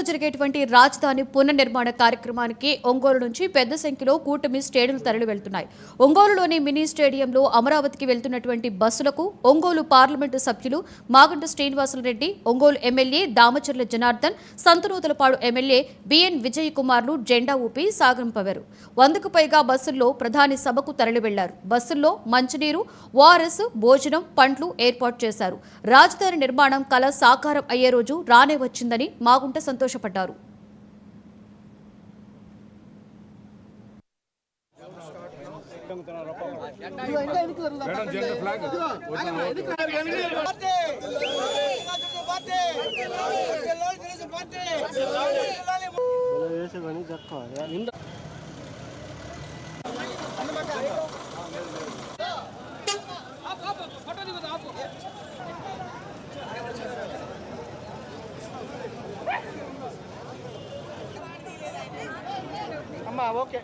జరిగేటువంటి రాజధాని పునర్నిర్మాణ కార్యక్రమానికి ఒంగోలు నుంచి పెద్ద సంఖ్యలో కూటమి శ్రేణులు తరలి వెళ్తున్నాయి. ఒంగోలులోని మినీ స్టేడియంలో అమరావతికి వెళ్తున్నటువంటి బస్సులకు ఒంగోలు పార్లమెంటు సభ్యులు Magunta Srinivasulu Reddy, Ongole MLA Damacharla Janardhan, Santhanuthalapadu MLA B N Vijay కుమార్లు జెండా ఊపి సాగంపవారు. 100కు పైగా బస్సుల్లో ప్రధాని సభకు తరలి వెళ్లారు. బస్సుల్లో మంచినీరు, ఓఆర్ఎస్, భోజనం, పండ్లు ఏర్పాటు చేశారు. రాజధాని నిర్మాణం కల సాకారం అయ్యే రోజు రానే వచ్చిందని మాగుంట సంతోషపడ్డారు. ఓకే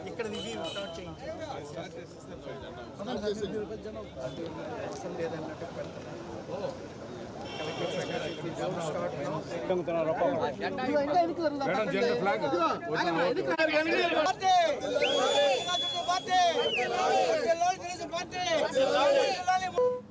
ఇక్కడ Party!